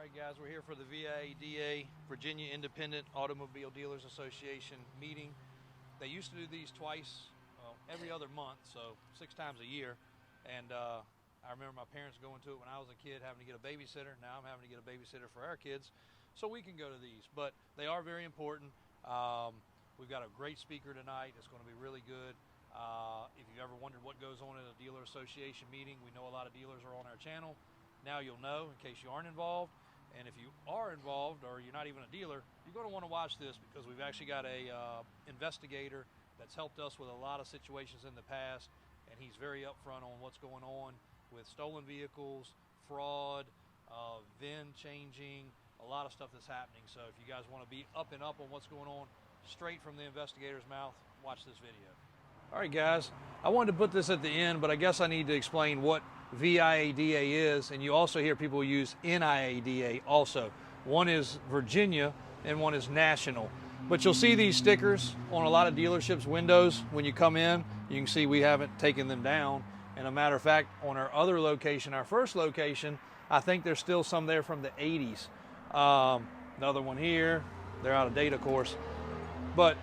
right, guys, we're here for the VIADA, Virginia Independent Automobile Dealers Association meeting. They used to do these twice, every other month, so 6 times a year. And I remember my parents going to it when I was a kid, having to get a babysitter. Now I'm having to get a babysitter for our kids, so we can go to these. But they are very important. We've got a great speaker tonight. It's going to be really good. If you've ever wondered what goes on at a dealer association meeting, we know a lot of dealers are on our channel. Now you'll know in case you aren't involved. And if you are involved or you're not even a dealer, you're going to want to watch this because we've actually got a investigator that's helped us with a lot of situations in the past, and he's very upfront on what's going on with stolen vehicles, fraud, VIN changing, a lot of stuff that's happening. So if you guys want to be up and up on what's going on straight from the investigator's mouth, watch this video. All right, guys, I wanted to put this at the end, but I guess I need to explain what VIADA is, and you also hear people use NIADA also. One is Virginia and one is national. But you'll see these stickers on a lot of dealerships' windows when you come in. You can see we haven't taken them down. And a matter of fact, on our other location, our first location, I think there's still some there from the 80s. Another one here. They're out of date, of course. But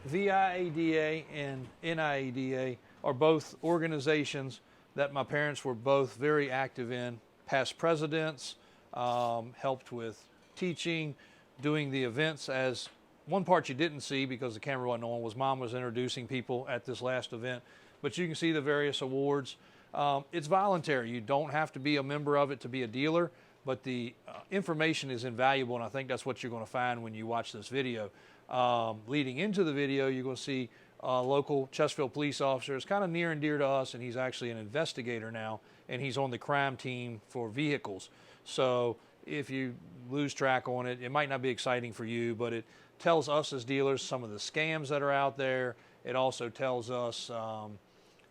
VIADA and NIADA are both organizations that my parents were both very active in. Past presidents, helped with teaching, doing the events. As one part you didn't see because the camera wasn't on was Mom was introducing people at this last event. But you can see the various awards. It's voluntary. You don't have to be a member of it to be a dealer, but the information is invaluable, and I think that's what you're going to find when you watch this video. Leading into the video, you're going to see a local Chesterfield police officer. It's kind of near and dear to us, and he's actually an investigator now, and he's on the crime team for vehicles. So if you lose track on it, it might not be exciting for you, but it tells us as dealers some of the scams that are out there. It also tells us a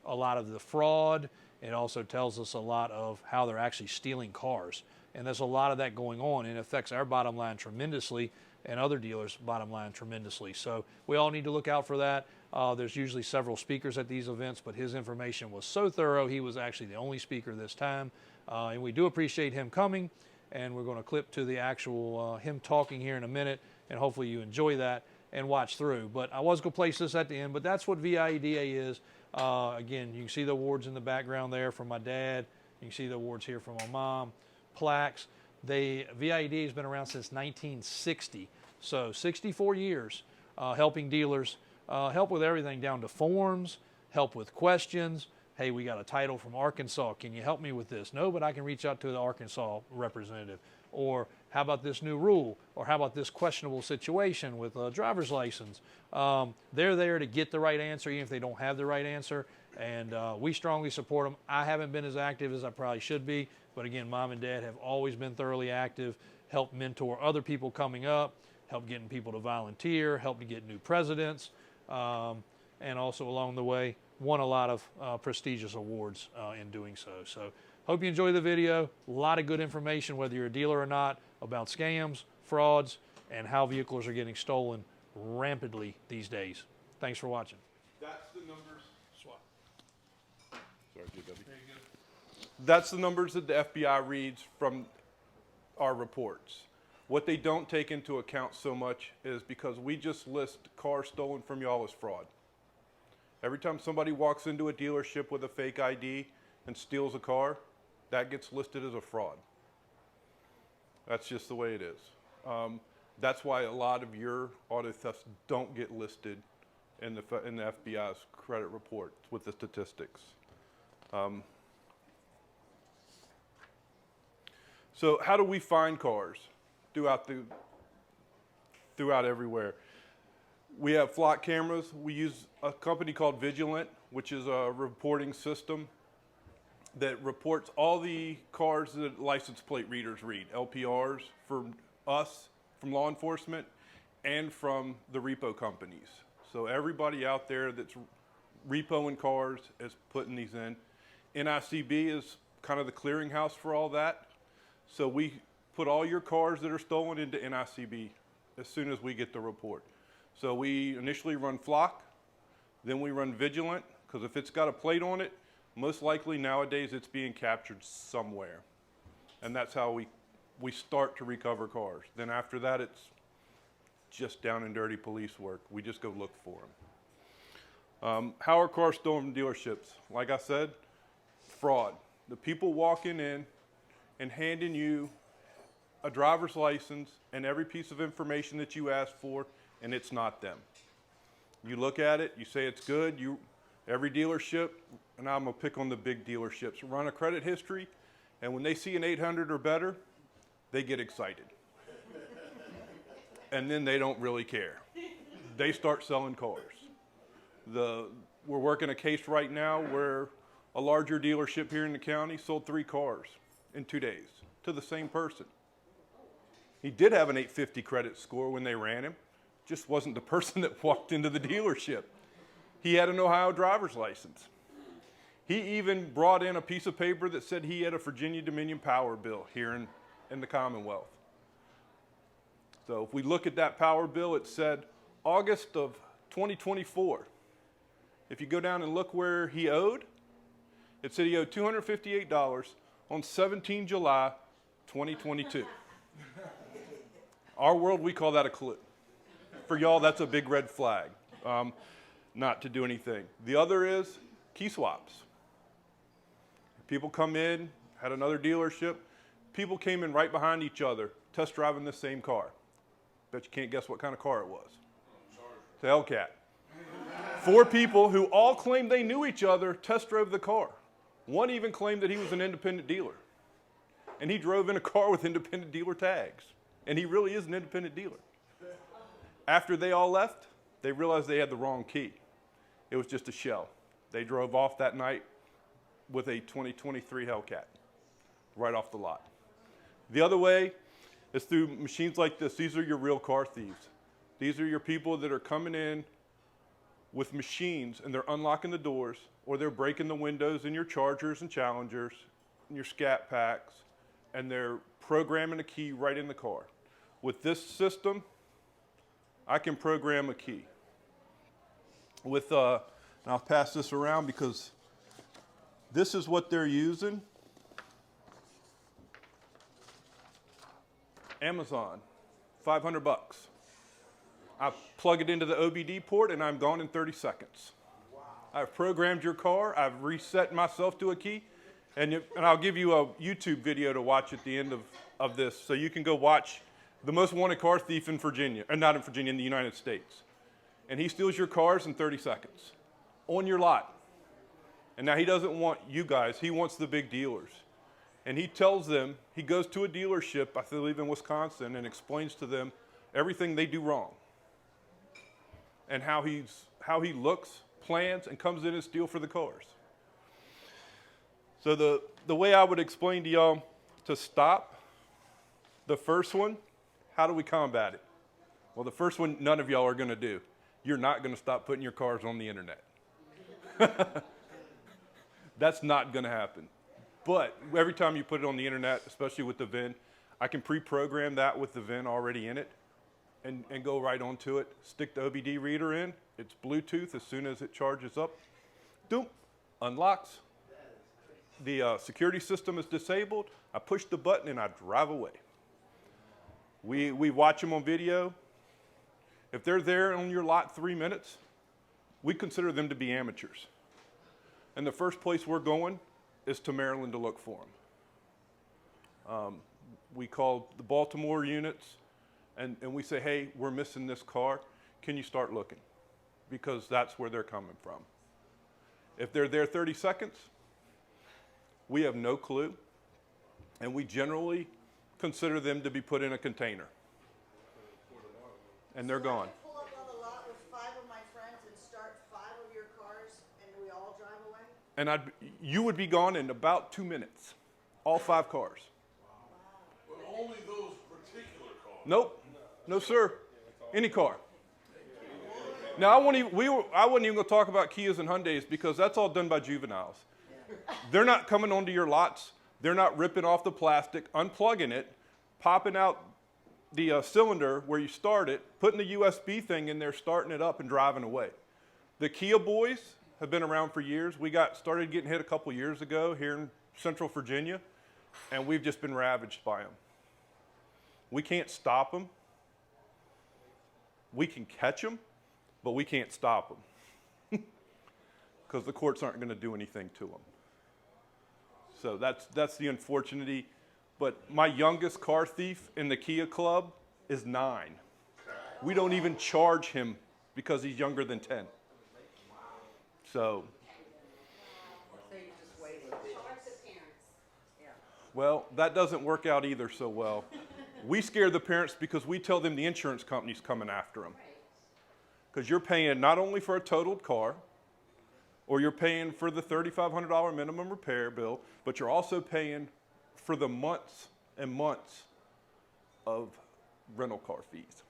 lot of the fraud. It also tells us a lot of how they're actually stealing cars. And there's a lot of that going on, and it affects our bottom line tremendously and other dealers' bottom line tremendously. So we all need to look out for that. There's usually several speakers at these events, but his information was so thorough, he was actually the only speaker this time. And we do appreciate him coming, and we're going to clip to the actual him talking here in a minute, and hopefully you enjoy that and watch through. But I was going to place this at the end, but that's what VIADA is. Again, you can see the awards in the background there from my dad. You can see the awards here from my mom. Plaques. VIADA has been around since 1960, so 64 years helping dealers, help with everything down to forms, help with questions. Hey, we got a title from Arkansas. Can you help me with this? No, but I can reach out to the Arkansas representative. Or how about this new rule? Or how about this questionable situation with a driver's license? They're there to get the right answer, even if they don't have the right answer. And we strongly support them. I haven't been as active as I probably should be. But again, Mom and Dad have always been thoroughly active, helped mentor other people coming up, helped getting people to volunteer, helped to get new presidents, and also along the way, won a lot of prestigious awards in doing so. So hope you enjoy the video. A lot of good information, whether you're a dealer or not, about scams, frauds, and how vehicles are getting stolen rampantly these days. Thanks for watching. That's the numbers. Swap. Sorry, JW. There you go. That's the numbers that the FBI reads from our reports. What they don't take into account so much is because we just list cars stolen from y'all as fraud. Every time somebody walks into a dealership with a fake ID and steals a car, that gets listed as a fraud. That's just the way it is. That's why a lot of your auto thefts don't get listed in the FBI's credit report with the statistics. So how do we find cars throughout everywhere? We have flock cameras. We use a company called Vigilant, which is a reporting system that reports all the cars that license plate readers read, LPRs, from us, from law enforcement, and from the repo companies. So everybody out there that's repoing cars is putting these in. NICB is kind of the clearinghouse for all that. So we put all your cars that are stolen into NICB as soon as we get the report. So we initially run flock, then we run Vigilant, because if it's got a plate on it, most likely nowadays it's being captured somewhere. And that's how we we start to recover cars. Then after that, it's just down and dirty police work. We just go look for them. How are cars stolen from dealerships? Like I said, fraud. The people walking in and handing you a driver's license and every piece of information that you asked for, and it's not them. You look at it, you say it's good. Every dealership, and I'm gonna pick on the big dealerships, run a credit history, and when they see an 800 or better, they get excited. And then they don't really care. They start selling cars. We're working a case right now where a larger dealership here in the county sold 3 cars in 2 days to the same person. He did have an 850 credit score when they ran him, just wasn't the person that walked into the dealership. He had an Ohio driver's license. He even brought in a piece of paper that said he had a Virginia Dominion power bill here in the Commonwealth. So if we look at that power bill, it said August of 2024. If you go down and look where he owed, it said he owed $258 on 17 July 2022. Our world, we call that a clue. For y'all, that's a big red flag, not to do anything. The other is key swaps. People come in, had another dealership. People came in right behind each other, test driving the same car. Bet you can't guess what kind of car it was. It's a Hellcat. 4 people who all claimed they knew each other test drove the car. One even claimed that he was an independent dealer. And he drove in a car with independent dealer tags. And he really is an independent dealer. After they all left, they realized they had the wrong key. It was just a shell. They drove off that night with a 2023 Hellcat right off the lot. The other way is through machines like this. These are your real car thieves. These are your people that are coming in with machines and they're unlocking the doors, or they're breaking the windows in your Chargers and Challengers and your Scat Packs, and they're programming a key right in the car. With this system, I can program a key. And I'll pass this around because this is what they're using. Amazon, $500. I plug it into the OBD port and I'm gone in 30 seconds. Wow. I've programmed your car, I've reset myself to a key, and I'll give you a YouTube video to watch at the end of this, so you can go watch the most wanted car thief in Virginia, or not in Virginia, in the United States. And he steals your cars in 30 seconds on your lot. And now he doesn't want you guys, he wants the big dealers. And he tells them, he goes to a dealership, I believe in Wisconsin, and explains to them everything they do wrong. And how he looks, plans, and comes in and steals for the cars. So the way I would explain to y'all to stop the first one, how do we combat it? Well, the first one, none of y'all are going to do. You're not going to stop putting your cars on the internet. That's not going to happen. But every time you put it on the internet, especially with the VIN, I can pre-program that with the VIN already in it and go right onto it. Stick the OBD reader in. It's Bluetooth. As soon as it charges up, doom, unlocks. The security system is disabled. I push the button and I drive away. We watch them on video. If they're there on your lot 3 minutes, we consider them to be amateurs. And the first place we're going is to Maryland to look for them. We call the Baltimore units and we say, hey, we're missing this car. Can you start looking? Because that's where they're coming from. If they're there 30 seconds, we have no clue. And we generally consider them to be put in a container. And they're gone. I pull up on the lot with 5 of my friends and start 5 of your cars, and we all drive away? And you would be gone in about 2 minutes. All 5 cars. But only those particular cars. Nope. No, sir. Any car. Now, I wasn't even going to talk about Kias and Hyundais because that's all done by juveniles. They're not coming onto your lots. They're not ripping off the plastic, unplugging it, popping out the cylinder where you start it, putting the USB thing in there, starting it up, and driving away. The Kia boys have been around for years. We started getting hit a couple years ago here in Central Virginia, and we've just been ravaged by them. We can't stop them. We can catch them, but we can't stop them because the courts aren't going to do anything to them. So that's the unfortunate. But my youngest car thief in the Kia Club is 9. We don't even charge him because he's younger than 10. So, well, that doesn't work out either so well. We scare the parents because we tell them the insurance company's coming after them. Because you're paying not only for a totaled car, or you're paying for the $3,500 minimum repair bill, but you're also paying for the months and months of rental car fees.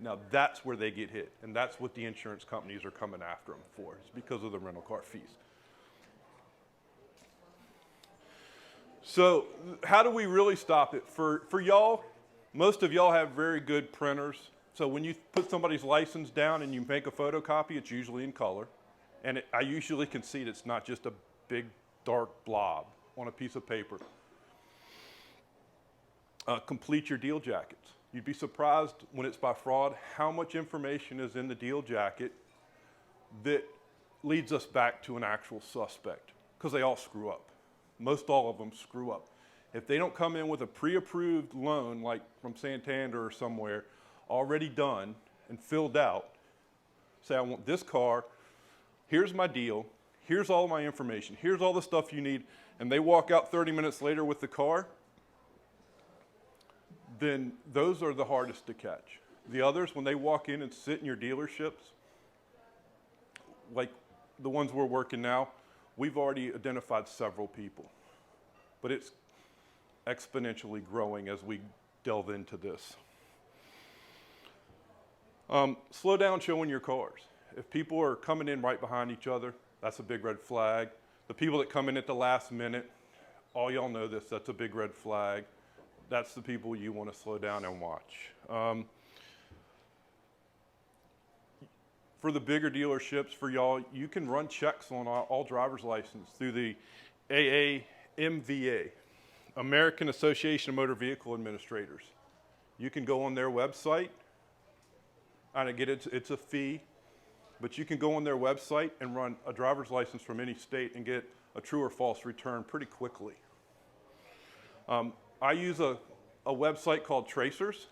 Now that's where they get hit, and that's what the insurance companies are coming after them for, is because of the rental car fees. So how do we really stop it? For y'all, most of y'all have very good printers. So when you put somebody's license down and you make a photocopy, it's usually in color. And I usually can see it's not just a big dark blob on a piece of paper. Complete your deal jackets. You'd be surprised when it's by fraud how much information is in the deal jacket that leads us back to an actual suspect, because they all screw up. Most all of them screw up. If they don't come in with a pre-approved loan, like from Santander or somewhere, already done and filled out, say, I want this car, here's my deal, here's all my information, here's all the stuff you need, and they walk out 30 minutes later with the car, then those are the hardest to catch. The others, when they walk in and sit in your dealerships, like the ones we're working now, we've already identified several people, but it's exponentially growing as we delve into this. Slow down showing your cars. If people are coming in right behind each other, that's a big red flag. The people that come in at the last minute, all y'all know this, that's a big red flag. That's the people you want to slow down and watch. For the bigger dealerships, for y'all, you can run checks on all driver's license through the AAMVA, American Association of Motor Vehicle Administrators. You can go on their website, and I get it's a fee, but you can go on their website and run a driver's license from any state and get a true or false return pretty quickly. I use a website called Tracers.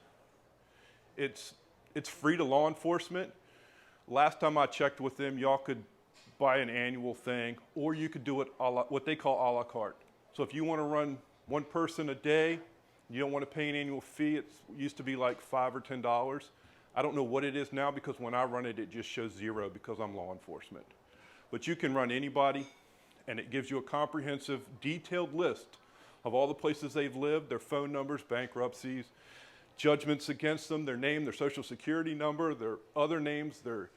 It's free to law enforcement. Last time I checked with them, y'all could buy an annual thing, or you could do it what they call a la carte. So if you want to run one person a day, you don't want to pay an annual fee. It used to be like $5 or $10. I don't know what it is now, because when I run it, it just shows 0 because I'm law enforcement. But you can run anybody, and it gives you a comprehensive, detailed list of all the places they've lived, their phone numbers, bankruptcies, judgments against them, their name, their social security number, their other names, their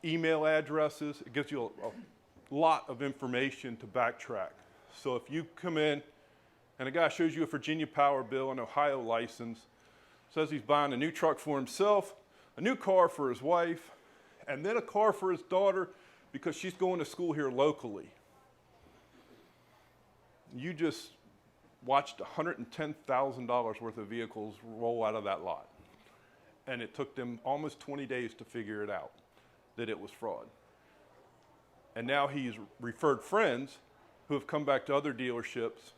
email addresses. It gives you a lot of information to backtrack. So if you come in and a guy shows you a Virginia Power bill, an Ohio license, says he's buying a new truck for himself, a new car for his wife, and then a car for his daughter because she's going to school here locally. You just watched $110,000 worth of vehicles roll out of that lot. And it took them almost 20 days to figure it out that it was fraud. And now he's referred friends who have come back to other dealerships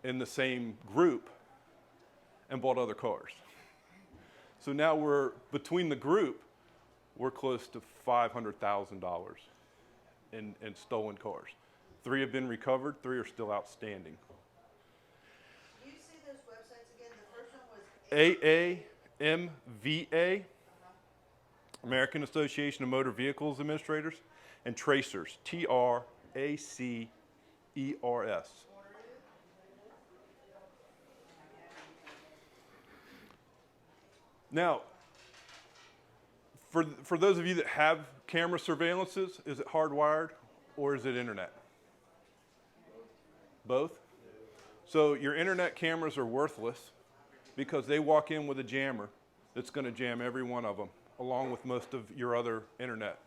in the same group and bought other cars. So now between the group, we're close to $500,000 in stolen cars. 3 have been recovered, 3 are still outstanding. Can you say those websites again? The first one was AAMVA, American Association of Motor Vehicles Administrators, and Tracers, TRACERS. Now, for those of you that have camera surveillances, is it hardwired or is it internet? Both? So your internet cameras are worthless because they walk in with a jammer that's going to jam every one of them, along with most of your other internet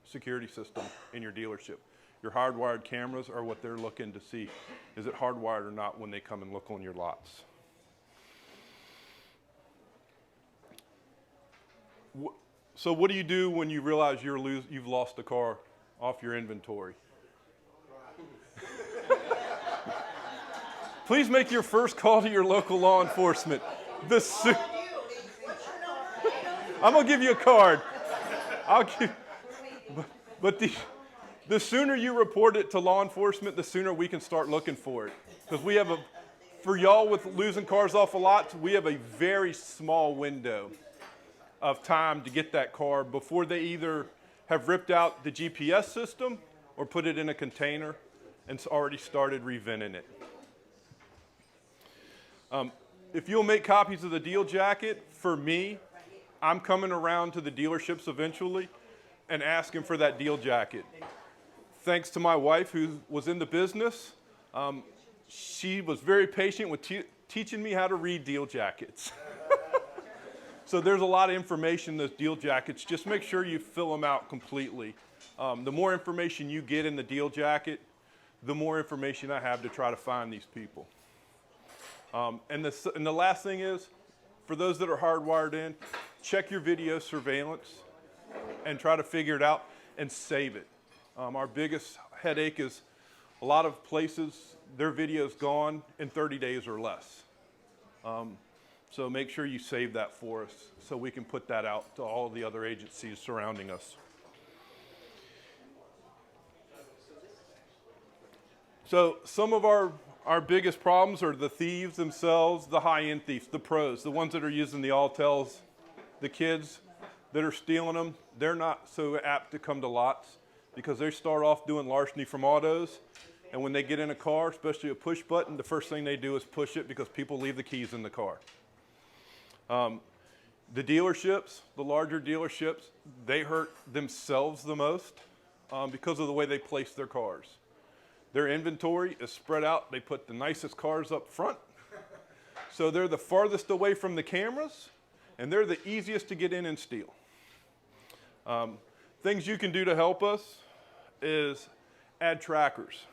security system in your dealership. Your hardwired cameras are what they're looking to see. Is it hardwired or not when they come and look on your lots? So what do you do when you realize you've lost a car off your inventory? Please make your first call to your local law enforcement. I'm going to give you a card. But the sooner you report it to law enforcement, the sooner we can start looking for it. Because for y'all with losing cars off of lots, we have a very small window of time to get that car before they either have ripped out the GPS system or put it in a container and already started reventing it. If you'll make copies of the deal jacket, for me, I'm coming around to the dealerships eventually and asking for that deal jacket. Thanks to my wife who was in the business, she was very patient with teaching me how to read deal jackets. So there's a lot of information in those deal jackets. Just make sure you fill them out completely. The more information you get in the deal jacket, the more information I have to try to find these people. And the last thing is, for those that are hardwired in, check your video surveillance and try to figure it out and save it. Our biggest headache is a lot of places, their video's gone in 30 days or less. So make sure you save that for us so we can put that out to all the other agencies surrounding us. So some of our biggest problems are the thieves themselves, the high-end thieves, the pros, the ones that are using the Altels, the kids that are stealing them. They're not so apt to come to lots because they start off doing larceny from autos, and when they get in a car, especially a push button, the first thing they do is push it because people leave the keys in the car. The dealerships, the larger dealerships, they hurt themselves the most because of the way they place their cars. Their inventory is spread out. They put the nicest cars up front. So they're the farthest away from the cameras, and they're the easiest to get in and steal. Things you can do to help us is add trackers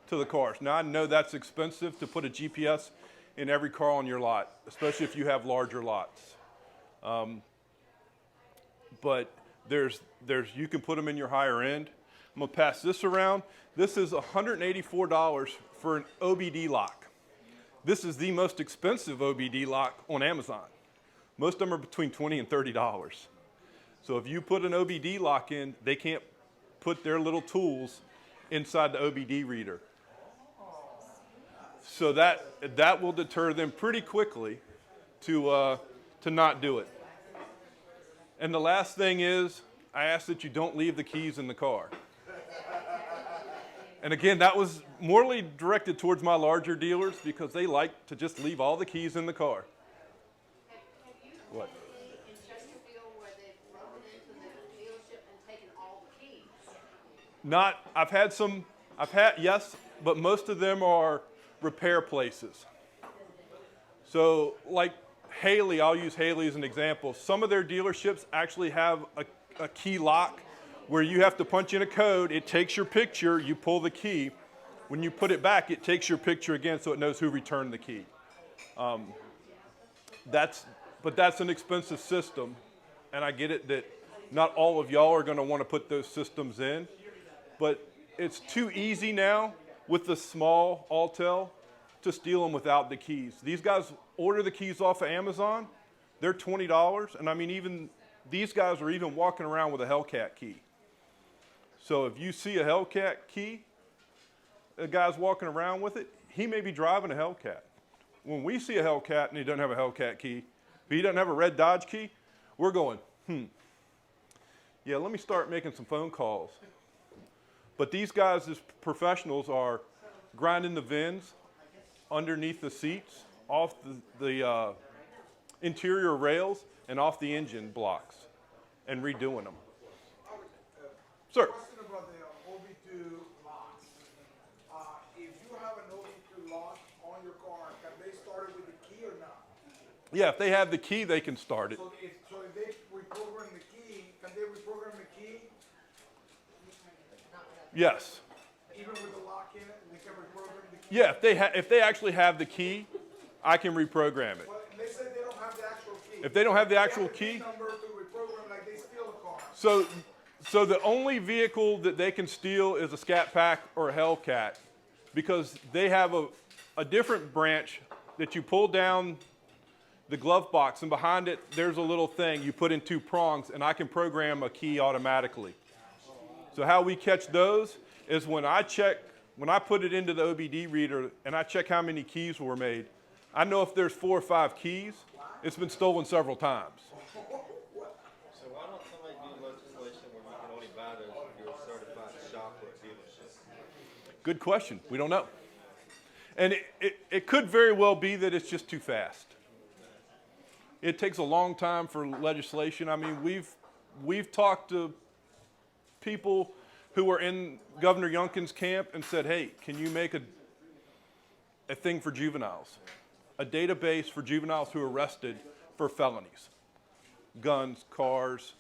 to the cars. Now, I know that's expensive to put a GPS in every car on your lot, especially if you have larger lots. But you can put them in your higher end. I'm going to pass this around. This is $184 for an OBD lock. This is the most expensive OBD lock on Amazon. Most of them are between $20 and $30. So if you put an OBD lock in, they can't put their little tools inside the OBD reader. So that will deter them pretty quickly to not do it. And the last thing is, I ask that you don't leave the keys in the car. And again, that was morally directed towards my larger dealers because they like to just leave all the keys in the car. Have you What? seen in Chesterfield where they've broken into the dealership and taken all the keys? Yes, but most of them are repair places. So like Haley, I'll use Haley as an example. Some of their dealerships actually have a key lock where you have to punch in a code, it takes your picture, you pull the key. When you put it back, it takes your picture again so it knows who returned the key. But that's an expensive system, and I get it that not all of y'all are going to want to put those systems in, but it's too easy now with the small Altel to steal them without the keys. These guys order the keys off of Amazon, they're $20, and I mean even these guys are even walking around with a Hellcat key. So if you see a Hellcat key, a guy's walking around with it, he may be driving a Hellcat. When we see a Hellcat and he doesn't have a Hellcat key, but he doesn't have a red Dodge key, we're going, yeah, let me start making some phone calls. But these guys as professionals are grinding the VINs underneath the seats, off the interior rails, and off the engine blocks, and redoing them. Sir? Question about the OB2 locks. If you have an OB2 lock on your car, can they start it with the key or not? Yeah, if they have the key, they can start it. So if they reprogram the key, can they reprogram the key? Yes. Yeah, if they actually have the key, I can reprogram it. But they said they don't have the actual key. If they don't have the actual They key, have the number to reprogram like they steal a car. so the only vehicle that they can steal is a Scat Pack or a Hellcat, because they have a different branch that you pull down the glove box, and behind it there's a little thing you put in 2 prongs, and I can program a key automatically. So how we catch those is when I put it into the OBD reader and I check how many keys were made, I know if there's 4 or 5 keys, it's been stolen several times. So why don't somebody do legislation where you can only buy those if you're a certified shop or a dealership? Good question. We don't know. And it could very well be that it's just too fast. It takes a long time for legislation. I mean, we've talked to people who were in Governor Youngkin's camp and said, hey, can you make a thing for juveniles? A database for juveniles who are arrested for felonies. Guns, cars,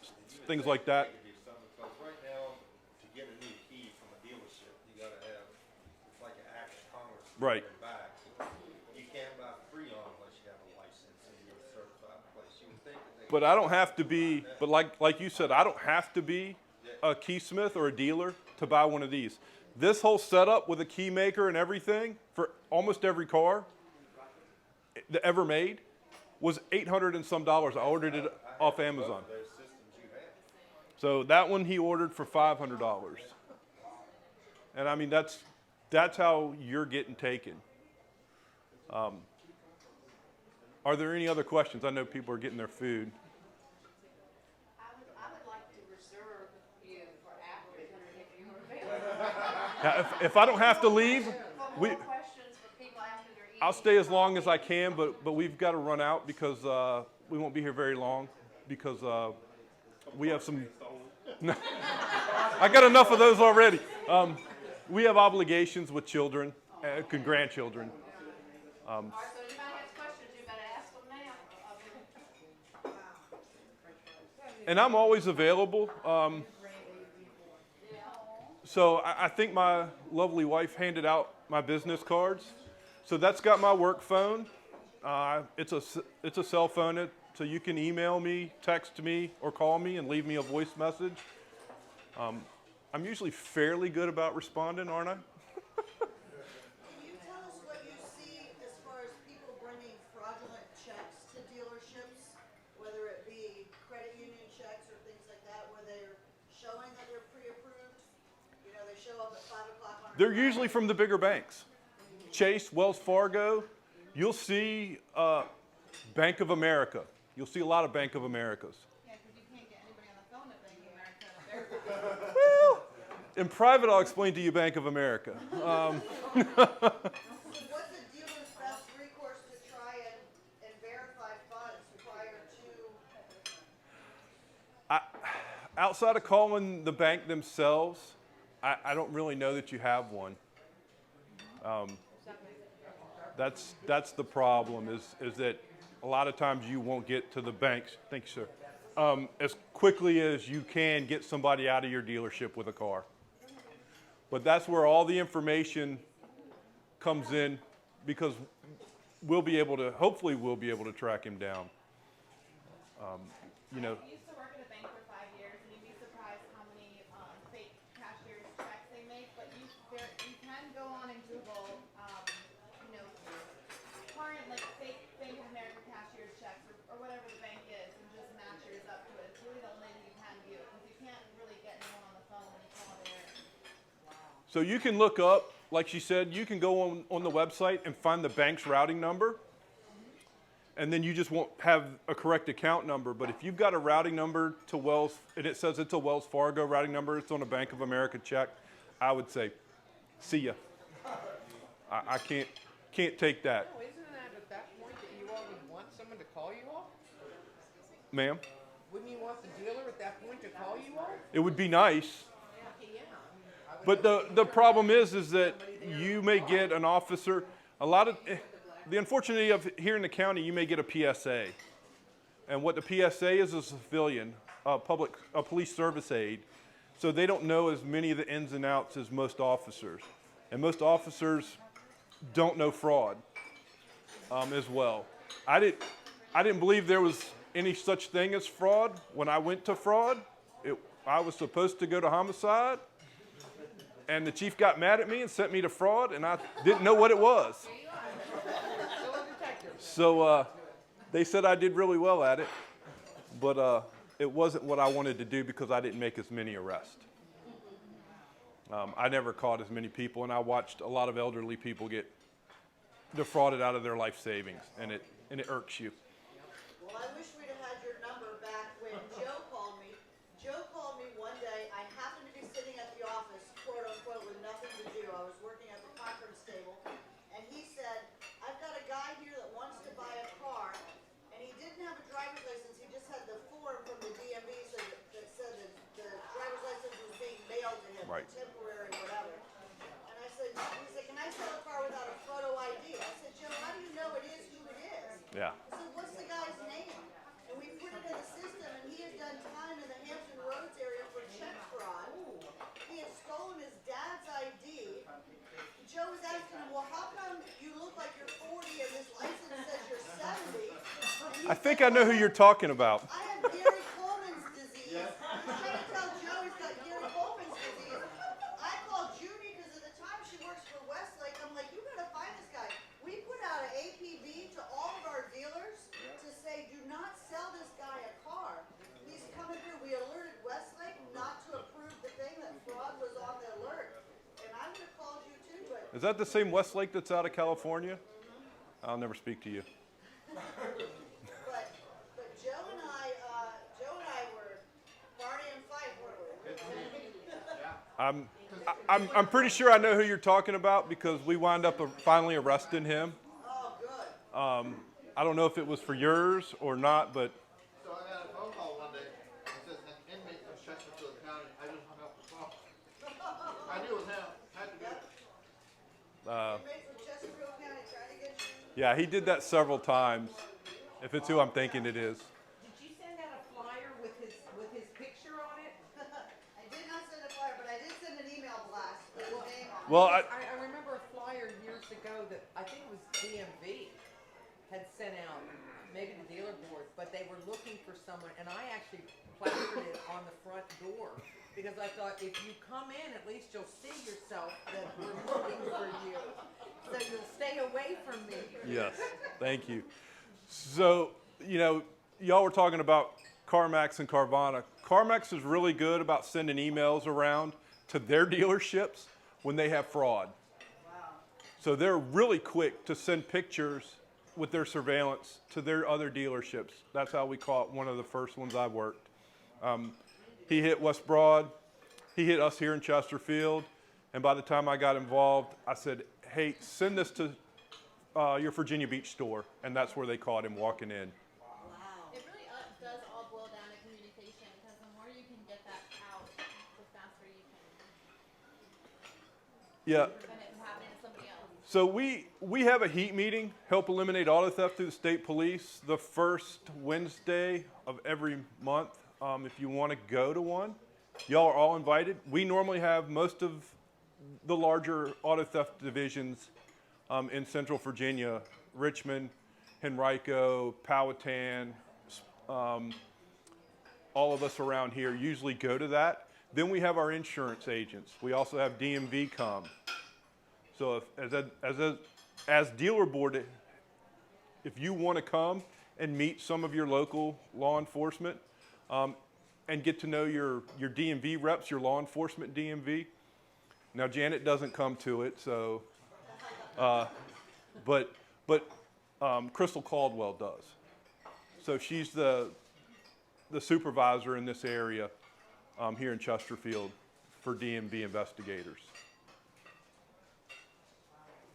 things like that. Because right now, to get a new key from a dealership, you gotta have, it's like an act of Congress. Right. Back. You can't buy pre-owned unless you have a license and you're a certified place. You would think that they. But I don't have to be, but like you said, I don't have to be a keysmith or a dealer to buy one of these. This whole setup with a key maker and everything for almost every car that ever made was $800 and some. I ordered it off Amazon. So that one he ordered for $500. And I mean, that's how you're getting taken. Are there any other questions? I know people are getting their food. I would like to reserve you for after if you were available. Now, if I don't have to leave, More questions for people after they're eating. I'll stay as long as I can, but we've got to run out because we won't be here very long because we have some. I got enough of those already. We have obligations with children and grandchildren. All right, so anybody has questions, you better ask them now. And I'm always available. So I think my lovely wife handed out my business cards. So that's got my work phone. It's a cell phone, so you can email me, text me, or call me and leave me a voice message. I'm usually fairly good about responding, aren't I? Can you tell us what you see as far as people bringing fraudulent checks to dealerships, whether it be credit union checks or things like that, where they're showing that they're pre-approved? You know, they show up at 5 o'clock on a They're Friday. usually from the bigger banks. Chase, Wells Fargo. You'll see Bank of America. You'll see a lot of Bank of Americas. Yeah, because you can't get anybody on the phone at Bank of America to verify. Well, in private, I'll explain to you Bank of America. What's a dealer's best recourse to try and verify funds prior to? Outside of calling the bank themselves, I don't really know that you have one. That's the problem is that a lot of times you won't get to the banks, thank you, sir, as quickly as you can get somebody out of your dealership with a car. But that's where all the information comes in because hopefully we'll be able to track him down. You know, I used to work at a bank for 5 years, and you'd be surprised how many fake cashier's checks they make. But you can go on and Google, current like fake Bank of America cashier's checks or whatever the bank is, and just match yours up to it. It's really the only thing you can do because you can't really get anyone on the phone when you call there. so you can look up, like she said, you can go on the website and find the bank's routing number. And then you just won't have a correct account number. But if you've got a routing number to Wells, and it says it's a Wells Fargo routing number, it's on a Bank of America check, I would say, see ya. I can't take that. No, isn't that at that point that you already want someone to call you off? Ma'am, Wouldn't you want the dealer at that point to call you off? it would be nice. Okay, yeah. I would But the problem is that you may get an officer, the unfortunate of here in the county, you may get a PSA. And what the PSA is a civilian, a police service aide. So they don't know as many of the ins and outs as most officers. And most officers don't know fraud as well. I didn't believe there was any such thing as fraud. When I went to fraud, I was supposed to go to homicide, and the chief got mad at me and sent me to fraud, and I didn't know what it was. So they said I did really well at it, but it wasn't what I wanted to do because I didn't make as many arrests. I never caught as many people, and I watched a lot of elderly people get defrauded out of their life savings, and it irks you. Well, I wish we'd have had your number back when Joe called me. Joe called me one day. I happened to be sitting at the office, quote unquote, with nothing to do. I was working at the conference table, and he said, I've got a guy here that wants to buy a car, and he didn't have a driver's license. He just had the form from the DMV that said that the driver's license was being mailed to him, Right. temporary, whatever. And I said, he said, can I sell a car without a photo ID? I said, Joe, how do you know it is who it is? Yeah. I said, what's the guy's name? And we put it in the system, and he had done time in the Hampton Roads area for check fraud. He had stolen his dad's ID. Joe was asking him, well, how come you look like you're 40 and this license says you're 70? And he I think said, I know who you're talking about. I have Gary Coleman's disease. He's trying to tell Joe he's got Gary Coleman's disease. I called Judy because at the time she works for Westlake. I'm like, you gotta find this guy. We put out an APB to all of our dealers to say, do not sell this guy a car. He's coming through. We alerted Westlake not to approve the thing that fraud was on the alert. And I would have called you too, but Is that the same Westlake that's out of California? I'll never speak to you. but Joe and I were party and fight, weren't we? I'm pretty sure I know who you're talking about because we wound up finally arresting him. Oh, good. I don't know if it was for yours or not, but So I got a phone call one day. It says an inmate from Chesterfield County. I just hung up the phone. I knew it was him. Had to be. Inmate from Chesterfield County trying to get you. yeah, he did that several times. If it's who I'm thinking it is. Did you send out a flyer with his picture on it? I did not send a flyer, but I did send an email blast with his name on it. Well, I remember a flyer years ago that I think it was DMV had sent out, maybe the dealer board, but they were looking for someone, and I actually plastered it on the front door because I thought if you come in, at least you'll see yourself that we're looking for you, so you'll stay away from me. Yes, thank you. So, y'all were talking about CarMax and Carvana. CarMax is really good about sending emails around to their dealerships when they have fraud. Wow. So they're really quick to send pictures with their surveillance to their other dealerships. That's how we caught one of the first ones I worked. He hit West Broad. He hit us here in Chesterfield. And by the time I got involved, I said, hey, send this to your Virginia Beach store. And that's where they caught him walking in. Wow. It really does all boil down to communication, because the more you can get that out, the faster you can Yeah. prevent it from happening to somebody else. So we have a heat meeting, help eliminate auto theft through the state police, the first Wednesday of every month. If you want to go to one, y'all are all invited. We normally have most of the larger auto theft divisions in Central Virginia, Richmond, Henrico, Powhatan, all of us around here usually go to that. Then we have our insurance agents. We also have DMV come. So as dealer board, if you want to come and meet some of your local law enforcement and get to know your DMV reps, your law enforcement DMV. Now Janet doesn't come to it, so, but Crystal Caldwell does. So she's the supervisor in this area here in Chesterfield for DMV investigators.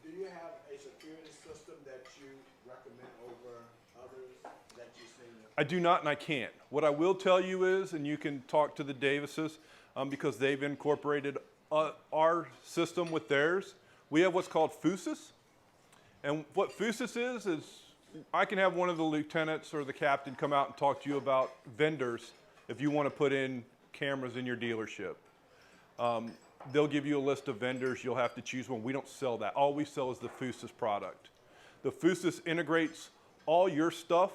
Do you have a security system that you recommend over others that you've seen? I do not, and I can't. What I will tell you is, and you can talk to the Davises because they've incorporated our system with theirs. We have what's called FUSIS. And what FUSIS is I can have one of the lieutenants or the captain come out and talk to you about vendors if you want to put in cameras in your dealership. they'll give you a list of vendors. You'll have to choose one. We don't sell that. All we sell is the Fusus product. The Fusus integrates all your stuff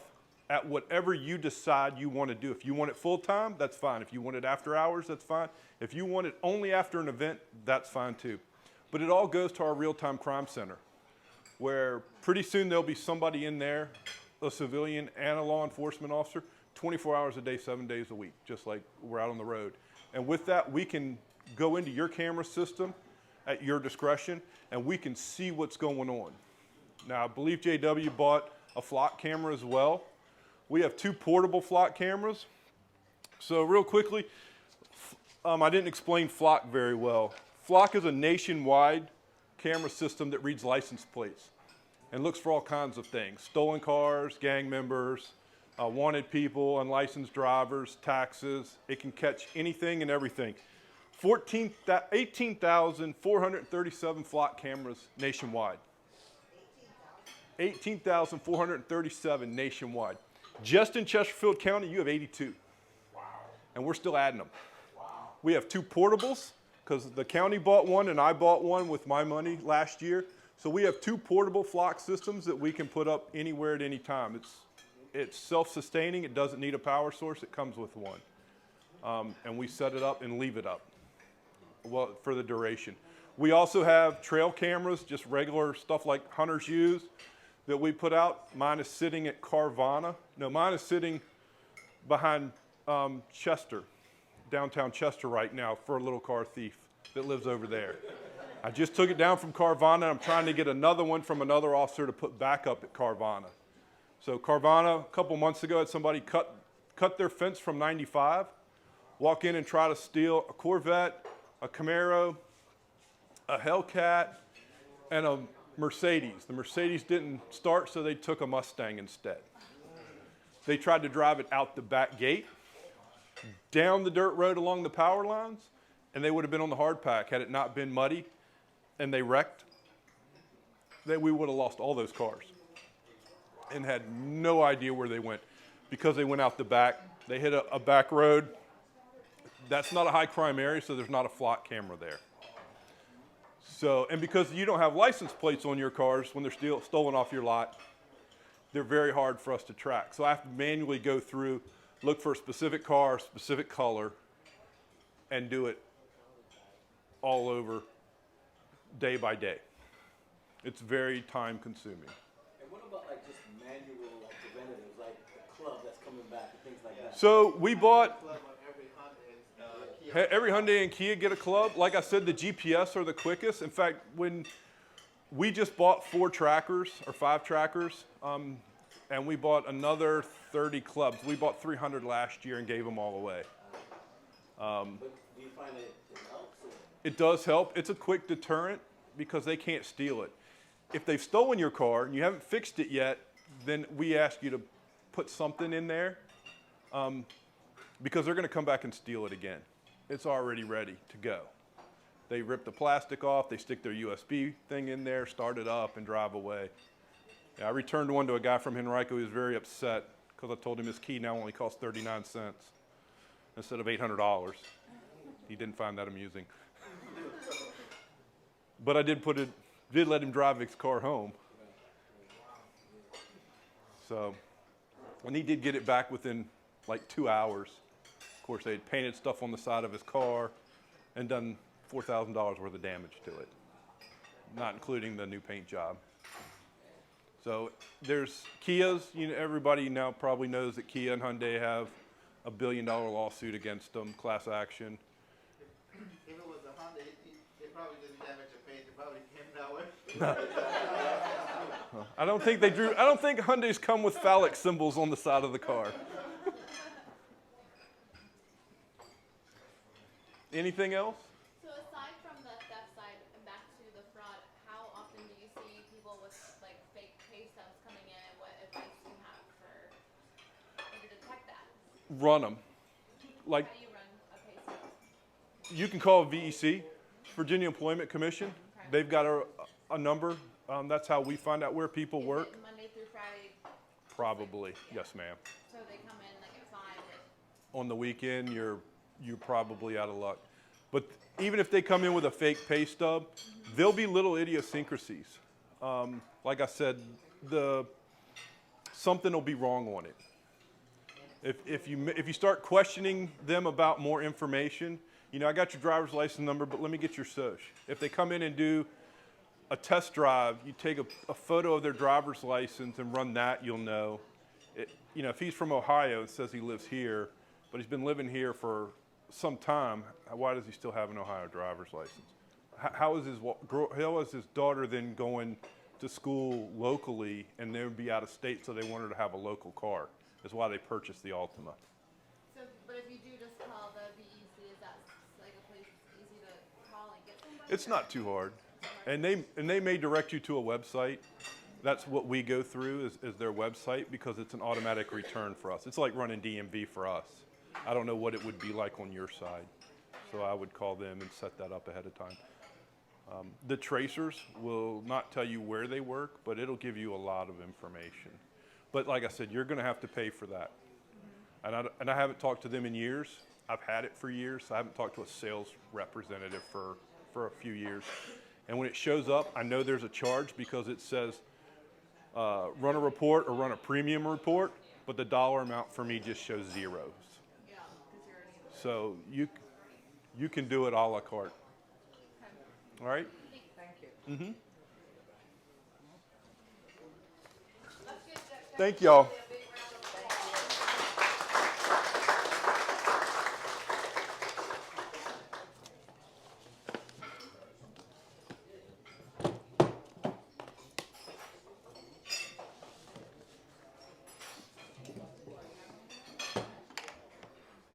at whatever you decide you want to do. If you want it full-time, that's fine. If you want it after hours, that's fine. If you want it only after an event, that's fine too. But it all goes to our real-time crime center, where pretty soon there'll be somebody in there, a civilian and a law enforcement officer, 24 hours a day, 7 days a week, just like we're out on the road. And with that, we can go into your camera system at your discretion, and we can see what's going on. Now, I believe JW bought a flock camera as well. We have 2 portable flock cameras. So real quickly, I didn't explain flock very well. Flock is a nationwide camera system that reads license plates and looks for all kinds of things: stolen cars, gang members, wanted people, unlicensed drivers, taxes. It can catch anything and everything. 18,437 flock cameras nationwide. 18,437 nationwide. Just in Chesterfield County, you have 82. Wow. And we're still adding them. Wow. We have 2 portables, because the county bought one and I bought one with my money last year. So we have 2 portable flock systems that we can put up anywhere at any time. It's self-sustaining. It doesn't need a power source. It comes with one. And we set it up and leave it up for the duration. We also have trail cameras, just regular stuff like hunters use, that we put out. Mine is sitting at Carvana. No, mine is sitting behind Chester, downtown Chester right now, for a little car thief that lives over there. I just took it down from Carvana, and I'm trying to get another one from another officer to put back up at Carvana. So Carvana, a couple months ago, had somebody cut their fence from 95, walk in and try to steal a Corvette, a Camaro, a Hellcat, and a Mercedes. The Mercedes didn't start, so they took a Mustang instead. They tried to drive it out the back gate, down the dirt road along the power lines, and they would have been on the hard pack had it not been muddy, and they wrecked. We would have lost all those cars and had no idea where they went, because they went out the back. They hit a back road. That's not a high crime area, so there's not a flock camera there. So, and because you don't have license plates on your cars when they're stolen off your lot, they're very hard for us to track. So I have to manually go through, look for a specific car, specific color, and do it all over day by day. It's very time consuming. And what about like just manual like preventatives, like the club that's coming back and things like that? So we bought, every Hyundai and Kia get a club. Like I said, the GPS are the quickest. In fact, when we just bought 4 trackers or 5 trackers, and we bought another 30 clubs. We bought 300 last year and gave them all away. But do you find it helps? It does help. It's a quick deterrent because they can't steal it. If they've stolen your car and you haven't fixed it yet, then we ask you to put something in there, because they're going to come back and steal it again. It's already ready to go. They rip the plastic off, they stick their USB thing in there, start it up, and drive away. Yeah, I returned one to a guy from Henrico. He was very upset because I told him his key now only costs 39 cents instead of $800. He didn't find that amusing. But I did let him drive his car home. So, and he did get it back within like 2 hours. Of course, they had painted stuff on the side of his car and done $4,000 worth of damage to it, not including the new paint job. So there's Kias. Everybody now probably knows that Kia and Hyundai have a $1 billion lawsuit against them, class action. If it was a Honda, they probably didn't damage the paint. They probably came that way. I don't think Hyundais come with phallic symbols on the side of the car. Anything else? So aside from the theft side and back to the fraud, how often do you see people with like fake pay stubs coming in? What advice do you have for to detect that? Run them. Like, How do you run a pay stub? you can call VEC, Virginia Employment Commission. Okay. They've got a number. That's how we find out where people Is work. it Monday through Friday? Probably, yes, ma'am. So they come in like at 5 or On the weekend, you're probably out of luck. But even if they come in with a fake pay stub, there'll be little idiosyncrasies. Like I said, something will be wrong on it. If you start questioning them about more information, you know, I got your driver's license number, but let me get your SOCH. If they come in and do a test drive, you take a photo of their driver's license and run that, you'll know. You know, if he's from Ohio and says he lives here, but he's been living here for some time, why does he still have an Ohio driver's license? How is his daughter then going to school locally and they would be out of state, so they wanted to have a local car? That's why they purchased the Altima. So, but if you do just call the VEC, is that like a place that's easy to call and get somebody? It's not too hard. And they may direct you to a website. That's what we go through is their website, because it's an automatic return for us. It's like running DMV for us. I don't know what it would be like on your side. So I would call them and set that up ahead of time. The tracers will not tell you where they work, but it'll give you a lot of information. But like I said, you're going to have to pay for that. And I haven't talked to them in years. I've had it for years. So I haven't talked to a sales representative for a few years. And when it shows up, I know there's a charge because it says run a report or run a premium report, but the dollar amount for me just shows zeros. Yeah, because you're already. So you can do it a la carte. All right? Thank you. Thank y'all.